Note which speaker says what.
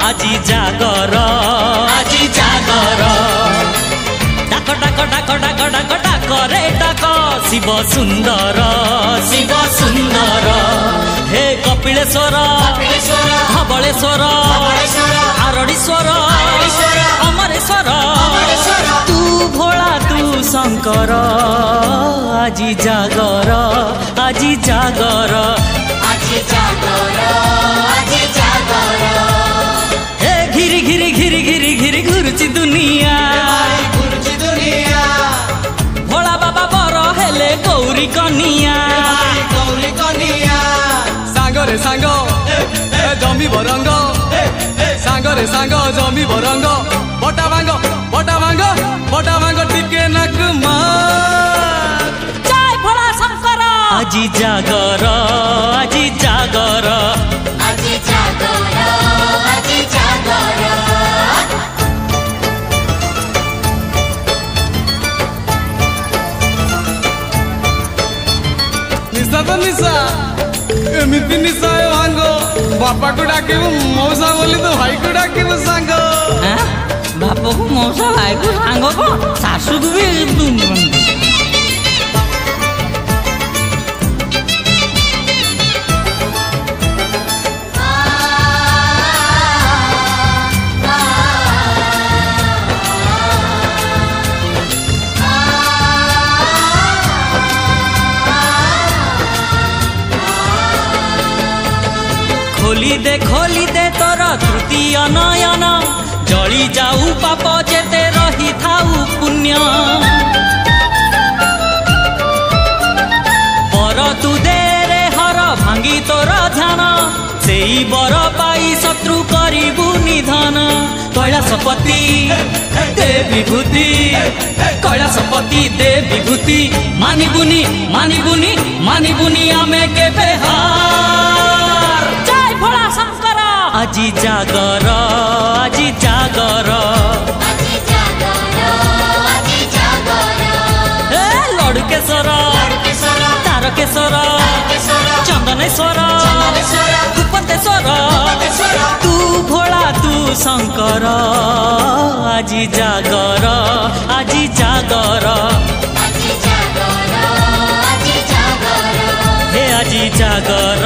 Speaker 1: আজি জাগর আজি জাগর ডাক ডাক ডাক ডাক ডাক ডাক রে ডাক শিব সুন্দর শিব সুন্দর হে কপিলেশ্বর ধবলেশ্বর আরড়ীশ্বর অমরেশ্বর তু ভোলা তু শঙ্কর আজি জাগর আজি জাগর আজি জাগর আজি জাগর হে ঘিরি ঘিরি ঘিরি ঘিরি ঘিরি ঘুরছি দুনিয়া ভোলা বাবা বড় হেলে গৌরী কনিয়া
Speaker 2: সাগরে সাঙ্গ জমি বরঙ্গ সাগরে সাঙ্গ জমি বরঙ্গ বটা ভাঙ্গ বটা ভাঙ্গ বটা ভাঙ্গ টিকে নাক মার
Speaker 1: জয় ভোলা শঙ্কর আজি জাগর আজি জাগর
Speaker 3: আজি জাগর আজি জাগর
Speaker 2: নিশা তো নিশা এমিতি নিশা ভাঙ্গ বাপা को डाकिबु मौसा बोली तो भाई को डाकिबु सांग
Speaker 1: बाप को मौसा भाई को सांग को सासू को भी खोली दे तोर तृतीय नयन जली जाऊ पाप जेते रही थाऊ पुण्य बर तू दे रे हर भांगी तोर ध्यान से बर पाई शत्रु करिबु निधन कैलाशपति दे विभूति कैलाशपति दे विभूति मानिबुनी मानिबुनी मानिबुनी आमे केबे हार जय भोला शंकर আজি জাগর আজি জাগর
Speaker 3: আজি জাগর আজি জাগর
Speaker 1: হে লড়কেশ্বর তারকেশ্বর চন্দনেশ্বর ভূপতেশ্বর তু ভোলা তু শঙ্কর আজি জাগর আজি জাগর
Speaker 3: আজি জাগর আজি জাগর
Speaker 1: হে আজি জাগর